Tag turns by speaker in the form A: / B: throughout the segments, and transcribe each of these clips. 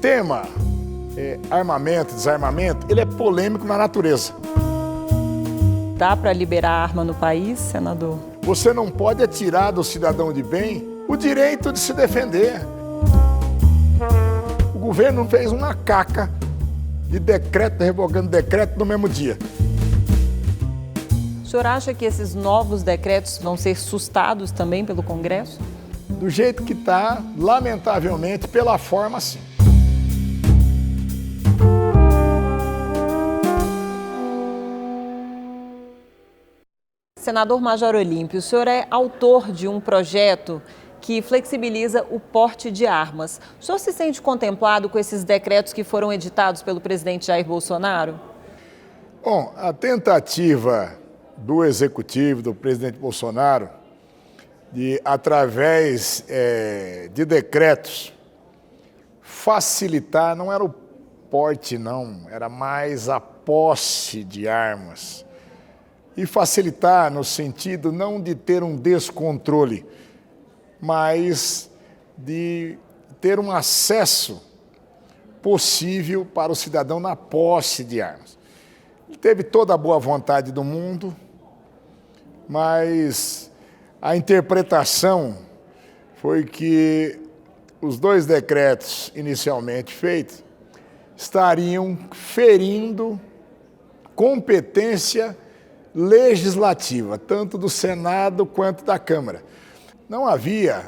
A: tema armamento, desarmamento, ele é polêmico na natureza.
B: Dá para liberar arma no país, senador?
A: Você não pode tirar do cidadão de bem o direito de se defender. O governo fez uma caca de decreto, revogando decreto no mesmo dia.
B: O senhor acha que esses novos decretos vão ser sustados também pelo Congresso?
A: Do jeito que está, lamentavelmente, pela forma, sim.
B: Senador Major Olímpio, o senhor é autor de um projeto que flexibiliza o porte de armas. O senhor se sente contemplado com esses decretos que foram editados pelo presidente Jair Bolsonaro?
A: Bom, a tentativa do executivo, do presidente Bolsonaro, de, através de decretos, facilitar, não era o porte, não, era mais a posse de armas. E facilitar no sentido não de ter um descontrole, mas de ter um acesso possível para o cidadão na posse de armas. Ele teve toda a boa vontade do mundo, mas a interpretação foi que os dois decretos inicialmente feitos estariam ferindo competência legislativa, tanto do Senado quanto da Câmara. Não havia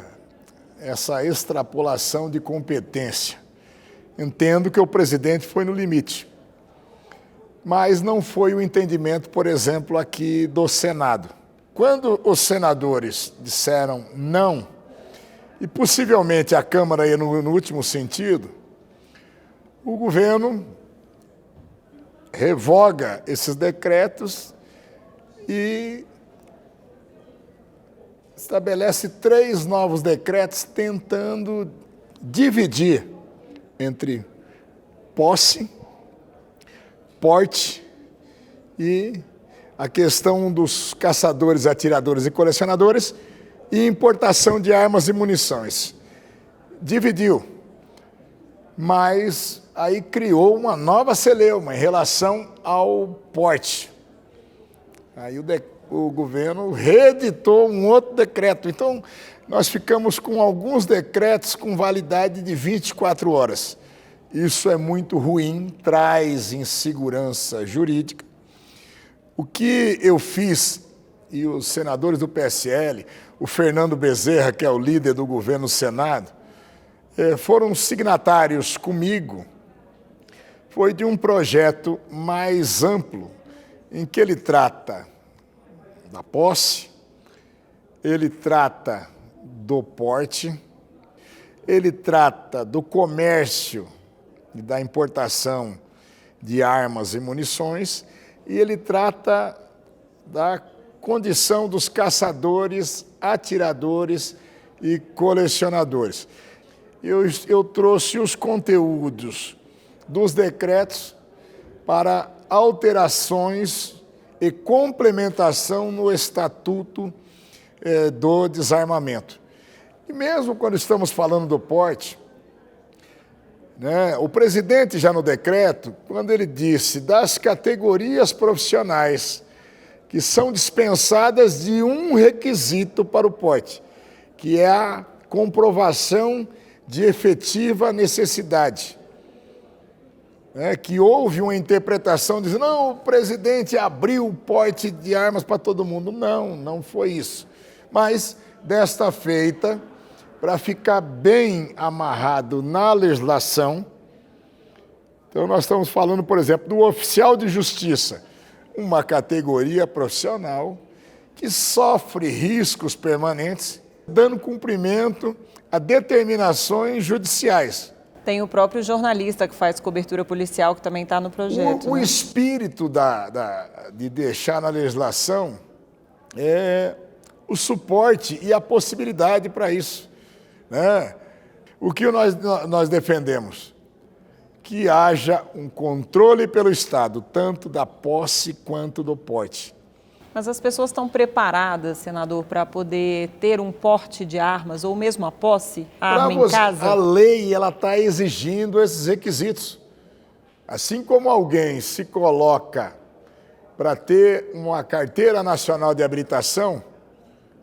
A: essa extrapolação de competência. Entendo que o presidente foi no limite. Mas não foi o entendimento, por exemplo, aqui do Senado. Quando os senadores disseram não, e possivelmente a Câmara ia no último sentido, o governo revoga esses decretos e estabelece 3 novos decretos tentando dividir entre posse, porte e a questão dos caçadores, atiradores e colecionadores e importação de armas e munições. Dividiu, mas aí criou uma nova celeuma em relação ao porte. Aí o governo reeditou um outro decreto. Então, nós ficamos com alguns decretos com validade de 24 horas. Isso é muito ruim, traz insegurança jurídica. O que eu fiz, e os senadores do PSL, o Fernando Bezerra, que é o líder do governo no Senado, foram signatários comigo, foi de um projeto mais amplo, em que ele trata da posse, ele trata do porte, ele trata do comércio e da importação de armas e munições, e ele trata da condição dos caçadores, atiradores e colecionadores. Eu trouxe os conteúdos dos decretos para alterações e complementação no Estatuto do Desarmamento. E mesmo quando estamos falando do porte, né, o presidente já no decreto, quando ele disse das categorias profissionais que são dispensadas de um requisito para o porte, que é a comprovação de efetiva necessidade. Que houve uma interpretação dizendo, não, o presidente abriu o porte de armas para todo mundo. Não, não foi isso. Mas, desta feita, para ficar bem amarrado na legislação, então nós estamos falando, por exemplo, do oficial de justiça, uma categoria profissional que sofre riscos permanentes, dando cumprimento a determinações judiciais.
B: Tem o próprio jornalista que faz cobertura policial, que também está no projeto.
A: O espírito de deixar na legislação é o suporte e a possibilidade para isso. Né? O que nós defendemos? Que haja um controle pelo Estado, tanto da posse quanto do porte.
B: Mas as pessoas estão preparadas, senador, para poder ter um porte de armas ou mesmo a posse, a arma em casa?
A: A lei está exigindo esses requisitos. Assim como alguém se coloca para ter uma carteira nacional de habilitação,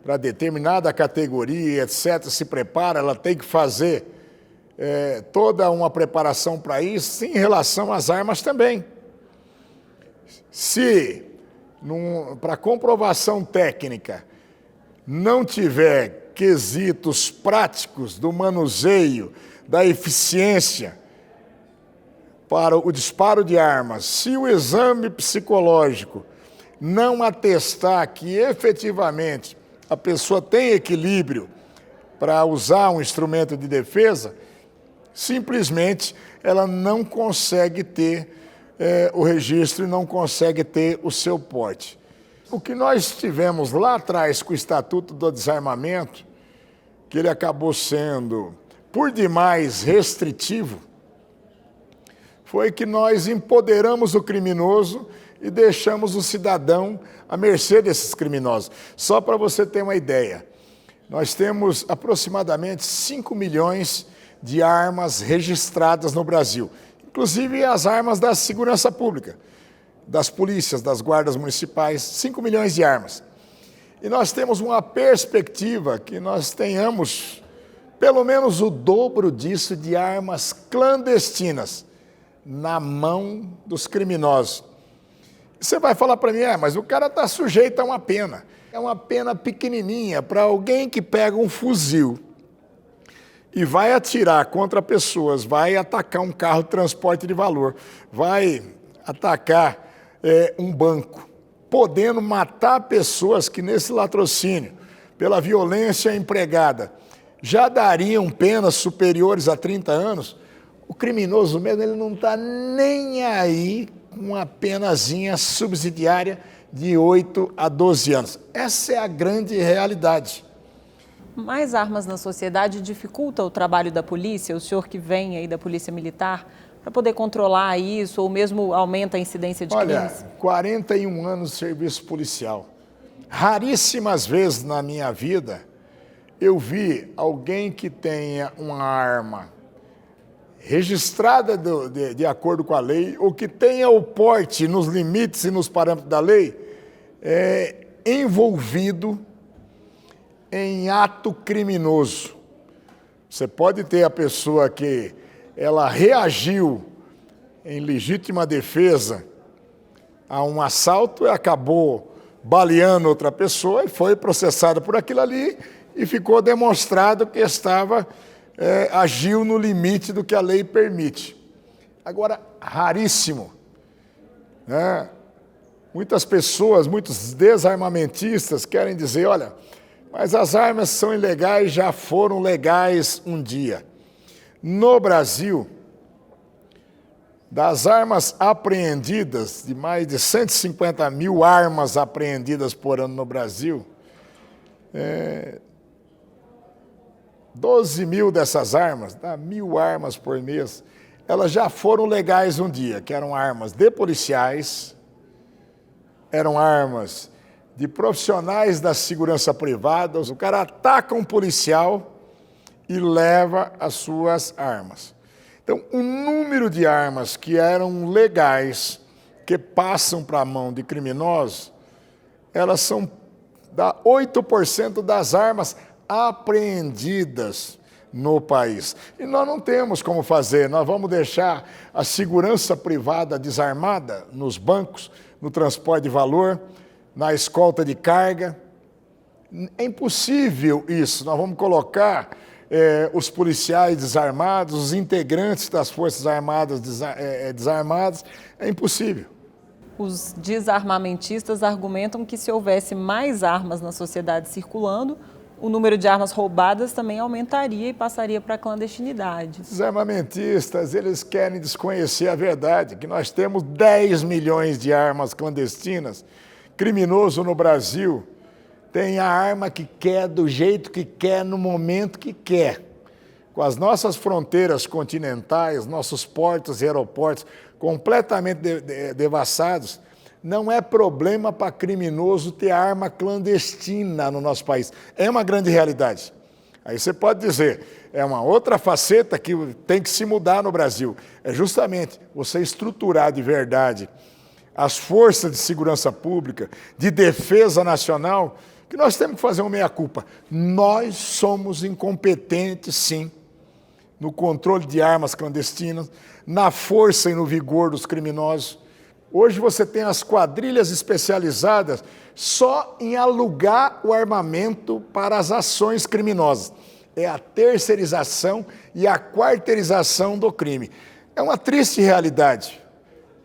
A: para determinada categoria, etc., se prepara, ela tem que fazer toda uma preparação para isso, em relação às armas também. Se, para comprovação técnica, não tiver quesitos práticos do manuseio, da eficiência para o disparo de armas, se o exame psicológico não atestar que efetivamente a pessoa tem equilíbrio para usar um instrumento de defesa, simplesmente ela não consegue ter o registro e não consegue ter o seu porte. O que nós tivemos lá atrás com o Estatuto do Desarmamento, que ele acabou sendo, por demais, restritivo, foi que nós empoderamos o criminoso e deixamos o cidadão à mercê desses criminosos. Só para você ter uma ideia, nós temos aproximadamente 5 milhões de armas registradas no Brasil, inclusive as armas da segurança pública, das polícias, das guardas municipais, 5 milhões de armas. E nós temos uma perspectiva que nós tenhamos pelo menos o dobro disso de armas clandestinas na mão dos criminosos. Você vai falar para mim, mas o cara está sujeito a uma pena. É uma pena pequenininha para alguém que pega um fuzil e vai atirar contra pessoas, vai atacar um carro de transporte de valor, vai atacar um banco, podendo matar pessoas que nesse latrocínio, pela violência empregada, já dariam penas superiores a 30 anos, o criminoso mesmo, ele não está nem aí com uma penazinha subsidiária de 8 a 12 anos. Essa é a grande realidade.
B: Mais armas na sociedade dificulta o trabalho da polícia, o senhor que vem aí da Polícia Militar, para poder controlar isso ou mesmo aumenta a incidência de crimes?
A: Olha, 41 anos de serviço policial. Raríssimas vezes na minha vida eu vi alguém que tenha uma arma registrada de acordo com a lei, ou que tenha o porte nos limites e nos parâmetros da lei, envolvido em ato criminoso. Você pode ter a pessoa que ela reagiu em legítima defesa a um assalto e acabou baleando outra pessoa e foi processada por aquilo ali e ficou demonstrado que agiu no limite do que a lei permite. Agora, raríssimo, né? Muitas pessoas, muitos desarmamentistas querem dizer, olha, mas as armas são ilegais, já foram legais um dia. No Brasil, das armas apreendidas, de mais de 150 mil armas apreendidas por ano no Brasil, 12 mil dessas armas, 1.000 armas por mês, elas já foram legais um dia, que eram armas de policiais, eram armas de profissionais da segurança privada. O cara ataca um policial e leva as suas armas. Então, o número de armas que eram legais, que passam para a mão de criminosos, elas são 8% das armas apreendidas no país. E nós não temos como fazer, nós vamos deixar a segurança privada desarmada nos bancos, no transporte de valor, na escolta de carga. É impossível isso, nós vamos colocar os policiais desarmados, os integrantes das Forças Armadas desarmados, é impossível.
B: Os desarmamentistas argumentam que se houvesse mais armas na sociedade circulando, o número de armas roubadas também aumentaria e passaria para a clandestinidade.
A: Os armamentistas, eles querem desconhecer a verdade, que nós temos 10 milhões de armas clandestinas. Criminoso no Brasil tem a arma que quer, do jeito que quer, no momento que quer. Com as nossas fronteiras continentais, nossos portos e aeroportos completamente devassados, não é problema para criminoso ter arma clandestina no nosso país. É uma grande realidade. Aí você pode dizer, é uma outra faceta que tem que se mudar no Brasil. É justamente você estruturar de verdade as forças de segurança pública, de defesa nacional, que nós temos que fazer uma meia-culpa. Nós somos incompetentes, sim, no controle de armas clandestinas, na força e no vigor dos criminosos. Hoje você tem as quadrilhas especializadas só em alugar o armamento para as ações criminosas. É a terceirização e a quarteirização do crime. É uma triste realidade.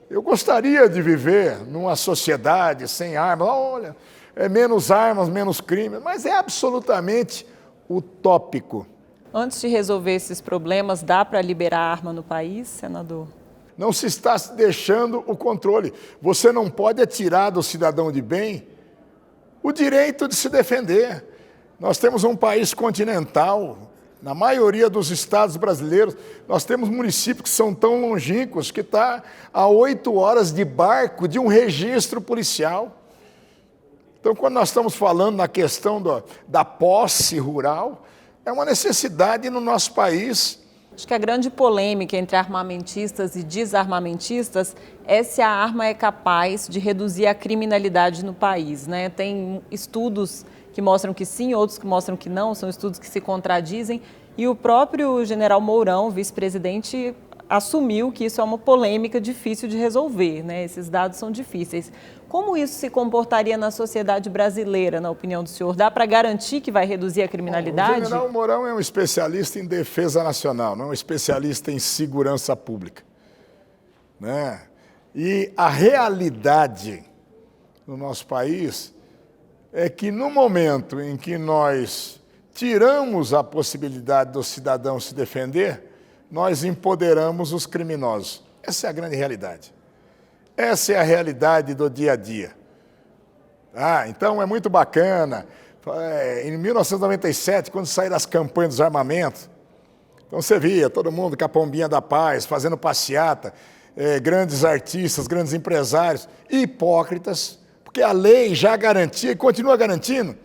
A: Eu gostaria de viver numa sociedade sem armas. Olha, é menos armas, menos crime, mas é absolutamente utópico.
B: Antes de resolver esses problemas, dá para liberar arma no país, senador?
A: Não se está deixando o controle. Você não pode tirar do cidadão de bem o direito de se defender. Nós temos um país continental, na maioria dos estados brasileiros, nós temos municípios que são tão longínquos que está a 8 horas de barco de um registro policial. Então, quando nós estamos falando na questão da posse rural, é uma necessidade no nosso país.
B: Acho que a grande polêmica entre armamentistas e desarmamentistas é se a arma é capaz de reduzir a criminalidade no país, né? Tem estudos que mostram que sim, outros que mostram que não, são estudos que se contradizem. E o próprio general Mourão, vice-presidente, assumiu que isso é uma polêmica difícil de resolver, né? Esses dados são difíceis. Como isso se comportaria na sociedade brasileira, na opinião do senhor? Dá para garantir que vai reduzir a criminalidade?
A: O general Mourão é um especialista em defesa nacional, não é um especialista em segurança pública, né? E a realidade no nosso país é que no momento em que nós tiramos a possibilidade do cidadão se defender, nós empoderamos os criminosos. Essa é a grande realidade. Essa é a realidade do dia a dia. Então é muito bacana. Em 1997, quando saíram as campanhas dos armamentos, então você via todo mundo com a pombinha da paz, fazendo passeata, grandes artistas, grandes empresários, hipócritas, porque a lei já garantia e continua garantindo.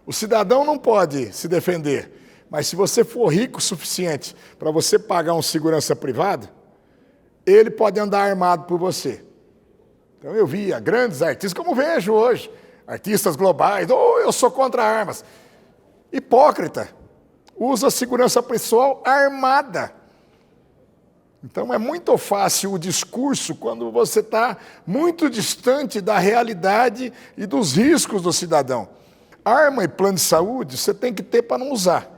A: O cidadão não pode se defender, mas se você for rico o suficiente para você pagar um segurança privado, ele pode andar armado por você. Então eu via grandes artistas, como vejo hoje, artistas globais, eu sou contra armas. Hipócrita, usa a segurança pessoal armada. Então é muito fácil o discurso quando você está muito distante da realidade e dos riscos do cidadão. Arma e plano de saúde você tem que ter para não usar.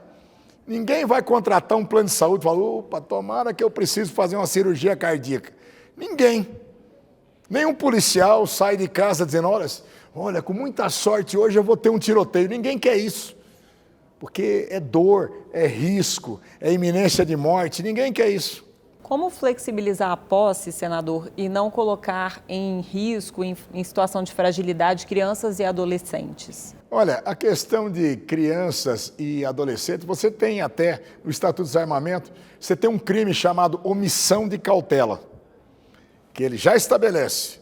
A: Ninguém vai contratar um plano de saúde e falar, opa, tomara que eu preciso fazer uma cirurgia cardíaca. Ninguém. Nenhum policial sai de casa dizendo, olha, com muita sorte hoje eu vou ter um tiroteio. Ninguém quer isso. Porque é dor, é risco, é iminência de morte. Ninguém quer isso.
B: Como flexibilizar a posse, senador, e não colocar em risco, em situação de fragilidade, crianças e adolescentes?
A: Olha, a questão de crianças e adolescentes, você tem até no Estatuto do Desarmamento, você tem um crime chamado omissão de cautela, que ele já estabelece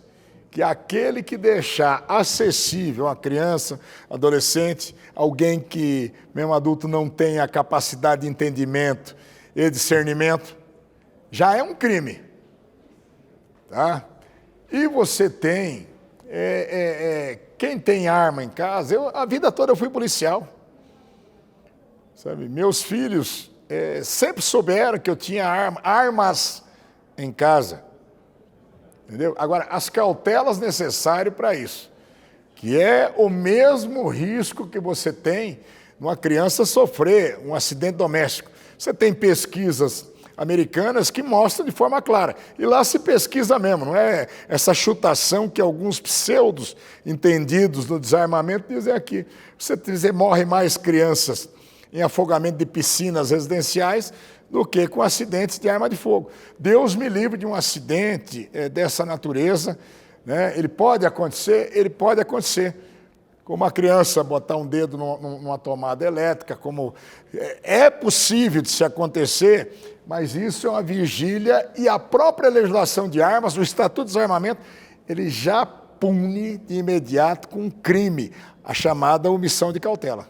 A: que aquele que deixar acessível a criança, adolescente, alguém que, mesmo adulto, não tenha capacidade de entendimento e discernimento, já é um crime. Tá? E você tem, quem tem arma em casa, a vida toda eu fui policial. Sabe? Meus filhos sempre souberam que eu tinha armas em casa. Entendeu? Agora, as cautelas necessárias para isso, que é o mesmo risco que você tem numa criança sofrer um acidente doméstico. Você tem pesquisas americanas que mostram de forma clara. E lá se pesquisa mesmo, não é essa chutação que alguns pseudos entendidos no desarmamento dizem aqui. Você dizer, morrem mais crianças em afogamento de piscinas residenciais do que com acidentes de arma de fogo. Deus me livre de um acidente dessa natureza, né? Ele pode acontecer. Como a criança botar um dedo numa tomada elétrica, como é possível de se acontecer, mas isso é uma vigília e a própria legislação de armas, o Estatuto do Desarmamento, ele já pune de imediato com um crime, a chamada omissão de cautela.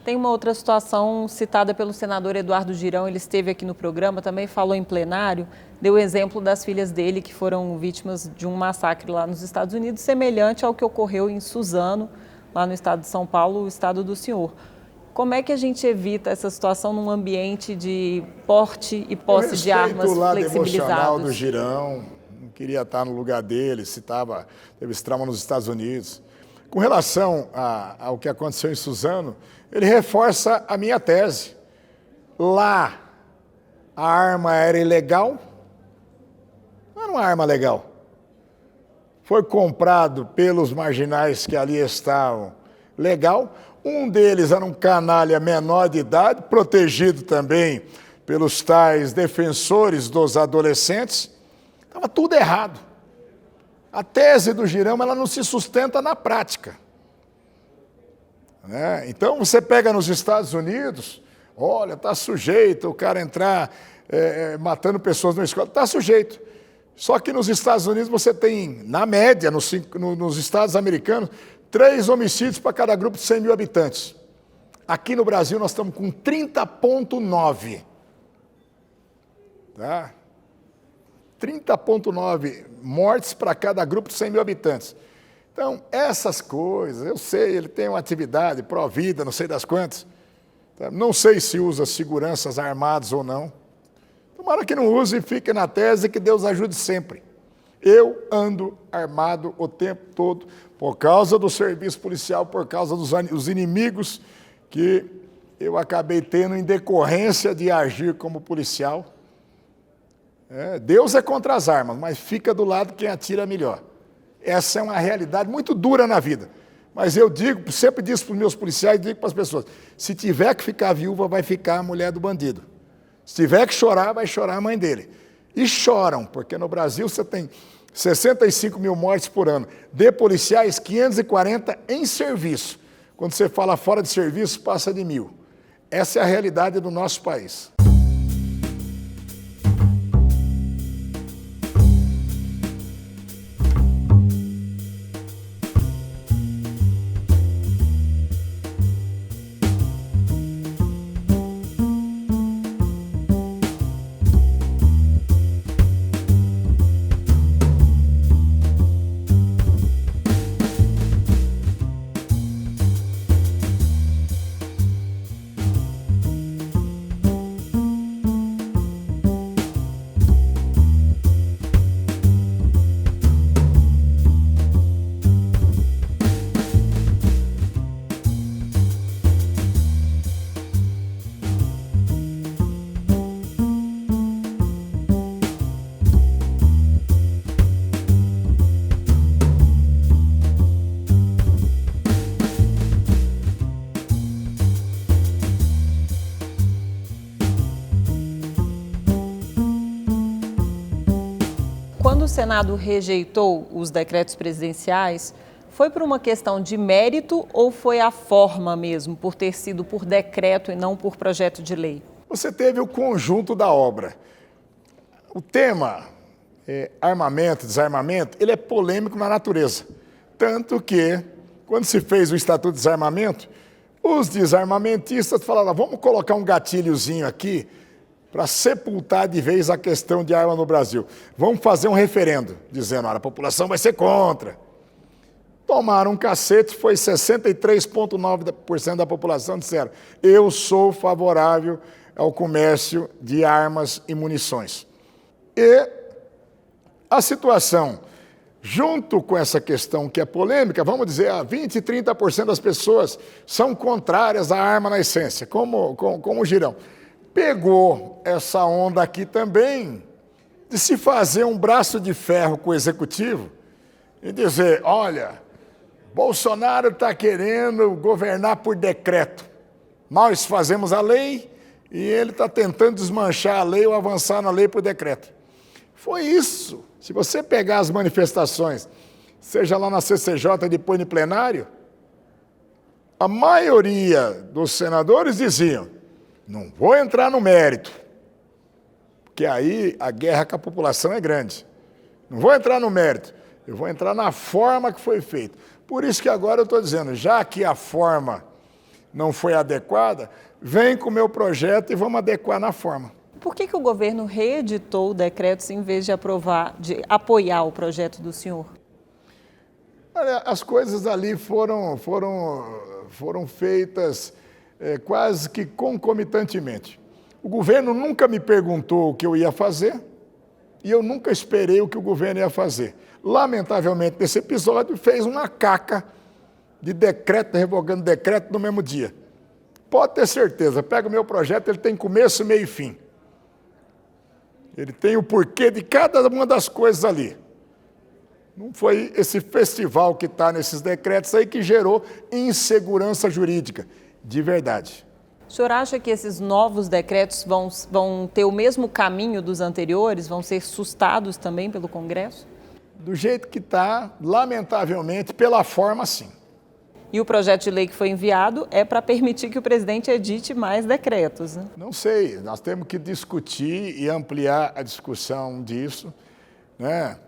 B: Tem uma outra situação citada pelo senador Eduardo Girão, ele esteve aqui no programa, também falou em plenário, deu o exemplo das filhas dele que foram vítimas de um massacre lá nos Estados Unidos, semelhante ao que ocorreu em Suzano, lá no estado de São Paulo, o estado do senhor. Como é que a gente evita essa situação num ambiente de porte e posse de armas
A: o lado
B: flexibilizados?
A: emocional do Girão, não queria estar no lugar dele, teve esse trauma nos Estados Unidos. Com relação ao que aconteceu em Suzano, ele reforça a minha tese. Lá, a arma era ilegal, não era uma arma legal. Foi comprado pelos marginais que ali estavam, legal. Um deles era um canalha menor de idade, protegido também pelos tais defensores dos adolescentes. Estava tudo errado. A tese do Girão, ela não se sustenta na prática. Então, você pega nos Estados Unidos, olha, está sujeito o cara entrar matando pessoas na escola, está sujeito. Só que nos Estados Unidos você tem, na média, nos estados americanos, 3 homicídios para cada grupo de 100 mil habitantes. Aqui no Brasil nós estamos com 30,9. Tá? 30,9 mortes para cada grupo de 100 mil habitantes. Então, essas coisas, eu sei, ele tem uma atividade pró-vida, não sei das quantas. Tá? Não sei se usa seguranças armados ou não. Tomara que não use e fique na tese que Deus ajude sempre. Eu ando armado o tempo todo por causa do serviço policial, por causa dos inimigos que eu acabei tendo em decorrência de agir como policial. Deus é contra as armas, mas fica do lado quem atira melhor. Essa é uma realidade muito dura na vida. Mas eu digo, sempre disse para os meus policiais, digo para as pessoas, se tiver que ficar viúva, vai ficar a mulher do bandido. Se tiver que chorar, vai chorar a mãe dele. E choram, porque no Brasil você tem 65 mil mortes por ano. De policiais, 540 em serviço. Quando você fala fora de serviço, passa de 1.000. Essa é a realidade do nosso país.
B: Quando o Senado rejeitou os decretos presidenciais, foi por uma questão de mérito ou foi a forma mesmo, por ter sido por decreto e não por projeto de lei?
A: Você teve o conjunto da obra. O tema armamento, desarmamento, ele é polêmico na natureza. Tanto que, quando se fez o Estatuto de Desarmamento, os desarmamentistas falaram, vamos colocar um gatilhozinho aqui para sepultar de vez a questão de arma no Brasil. Vamos fazer um referendo, dizendo, olha, a população vai ser contra. Tomaram um cacete, foi 63,9% da população disseram, eu sou favorável ao comércio de armas e munições. E a situação, junto com essa questão que é polêmica, vamos dizer, 20%, 30% das pessoas são contrárias à arma na essência, como o Girão. Pegou essa onda aqui também de se fazer um braço de ferro com o Executivo e dizer, olha, Bolsonaro está querendo governar por decreto. Nós fazemos a lei e ele está tentando desmanchar a lei ou avançar na lei por decreto. Foi isso. Se você pegar as manifestações, seja lá na CCJ, depois no plenário, a maioria dos senadores diziam, não vou entrar no mérito, porque aí a guerra com a população é grande. Não vou entrar no mérito. Eu vou entrar na forma que foi feito. Por isso que agora eu estou dizendo, já que a forma não foi adequada, vem com o meu projeto e vamos adequar na forma.
B: Por que o governo reeditou decretos em vez de apoiar o projeto do senhor?
A: Olha, as coisas ali foram feitas quase que concomitantemente. O governo nunca me perguntou o que eu ia fazer e eu nunca esperei o que o governo ia fazer. Lamentavelmente, nesse episódio, fez uma caca de decreto, revogando decreto no mesmo dia. Pode ter certeza, pega o meu projeto, ele tem começo, meio e fim. Ele tem o porquê de cada uma das coisas ali. Não foi esse festival que está nesses decretos aí que gerou insegurança jurídica, de verdade.
B: O senhor acha que esses novos decretos vão ter o mesmo caminho dos anteriores? Vão ser sustados também pelo Congresso?
A: Do jeito que está, lamentavelmente, pela forma, sim.
B: E o projeto de lei que foi enviado é para permitir que o presidente edite mais decretos, né?
A: Não sei, nós temos que discutir e ampliar a discussão disso, né?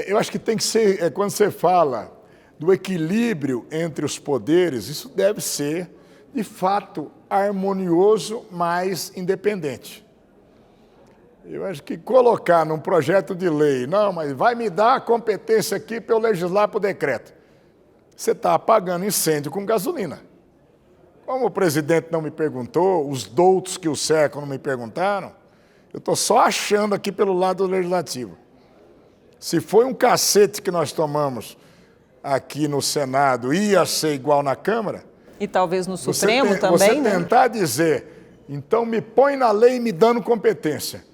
A: Eu acho que tem que ser, quando você fala do equilíbrio entre os poderes, isso deve ser, de fato, harmonioso, mas independente. Eu acho que colocar num projeto de lei, não, mas vai me dar a competência aqui para eu legislar por decreto. Você está apagando incêndio com gasolina. Como o presidente não me perguntou, os doutos que o cercam não me perguntaram, eu estou só achando aqui pelo lado legislativo. Se foi um cacete que nós tomamos aqui no Senado, ia ser igual na Câmara.
B: E talvez no Supremo também,
A: né? Você tentar dizer, então me põe na lei me dando competência.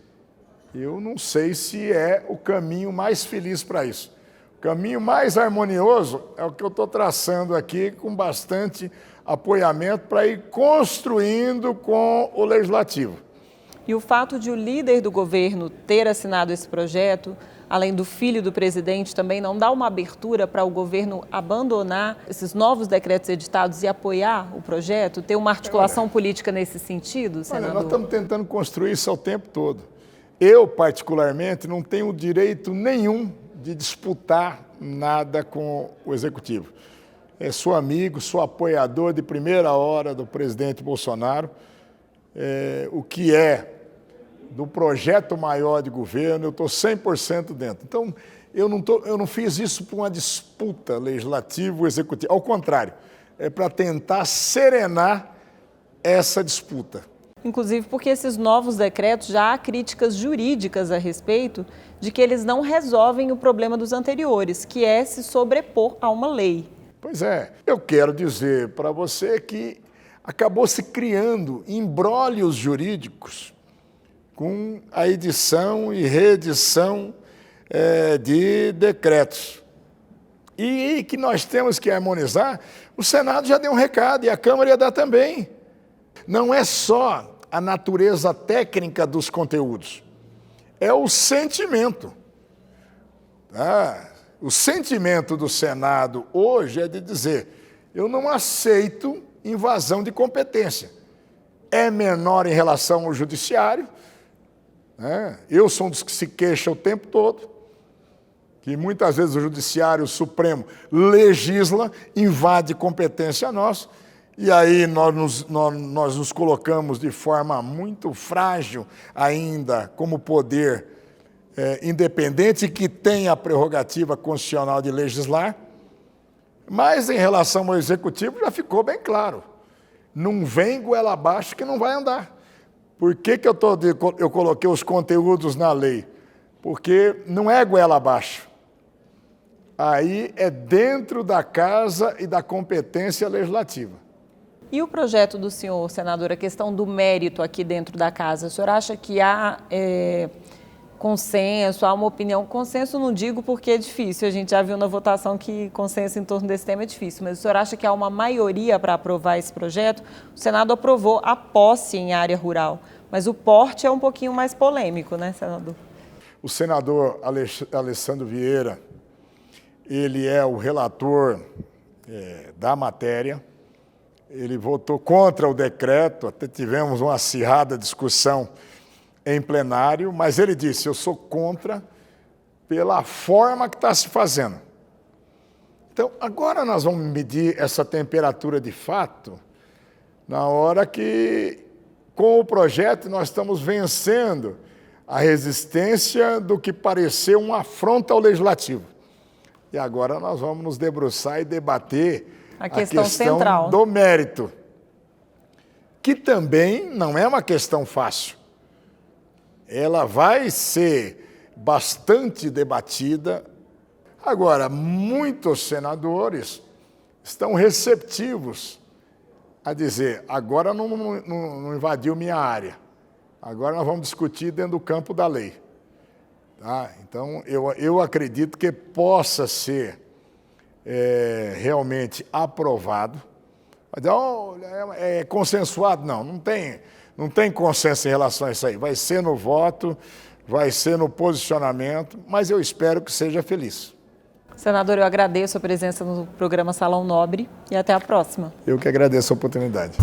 A: Eu não sei se é o caminho mais feliz para isso. O caminho mais harmonioso é o que eu estou traçando aqui com bastante apoiamento para ir construindo com o Legislativo.
B: E o fato de o líder do governo ter assinado esse projeto, além do filho do presidente, também não dá uma abertura para o governo abandonar esses novos decretos editados e apoiar o projeto? Ter uma articulação política nesse sentido, senador?
A: Nós estamos tentando construir isso ao tempo todo. Eu, particularmente, não tenho direito nenhum de disputar nada com o Executivo. Sou amigo, sou apoiador de primeira hora do presidente Bolsonaro. O que é do projeto maior de governo, eu estou 100% dentro. Então, eu não fiz isso por uma disputa legislativo-executiva. Ao contrário, é para tentar serenar essa disputa.
B: Inclusive porque esses novos decretos já há críticas jurídicas a respeito de que eles não resolvem o problema dos anteriores, que é se sobrepor a uma lei.
A: Pois é, eu quero dizer para você que acabou se criando imbróglios jurídicos com a edição e reedição de decretos. E que nós temos que harmonizar, o Senado já deu um recado e a Câmara ia dar também. Não é só a natureza técnica dos conteúdos, é o sentimento. O sentimento do Senado hoje é de dizer, eu não aceito invasão de competência. É menor em relação ao judiciário, eu sou um dos que se queixa o tempo todo, que muitas vezes o Judiciário Supremo legisla, invade competência nossa, e aí nós nos colocamos de forma muito frágil ainda como poder independente que tem a prerrogativa constitucional de legislar, mas em relação ao Executivo já ficou bem claro. Não vem goela abaixo que não vai andar. Por que eu coloquei os conteúdos na lei? Porque não é goela abaixo. Aí é dentro da casa e da competência legislativa.
B: E o projeto do senhor, senador, a questão do mérito aqui dentro da casa, o senhor acha que há consenso, há uma opinião? Consenso não digo porque é difícil, a gente já viu na votação que consenso em torno desse tema é difícil, mas o senhor acha que há uma maioria para aprovar esse projeto? O Senado aprovou a posse em área rural, mas o porte é um pouquinho mais polêmico, né, senador?
A: O senador Alessandro Vieira, ele é o relator da matéria, ele votou contra o decreto, até tivemos uma acirrada discussão em plenário, mas ele disse, eu sou contra pela forma que está se fazendo. Então, agora nós vamos medir essa temperatura de fato na hora que, com o projeto, nós estamos vencendo a resistência do que pareceu uma afronta ao legislativo. E agora nós vamos nos debruçar e debater a questão
B: central
A: do mérito, que também não é uma questão fácil. Ela vai ser bastante debatida. Agora, muitos senadores estão receptivos a dizer, agora não invadiu minha área, agora nós vamos discutir dentro do campo da lei. Tá? Então, eu acredito que possa ser realmente aprovado. Mas, é consensuado? Não tem consenso em relação a isso aí. Vai ser no voto, vai ser no posicionamento, mas eu espero que seja feliz.
B: Senador, eu agradeço a presença no programa Salão Nobre e até a próxima.
A: Eu que agradeço a oportunidade.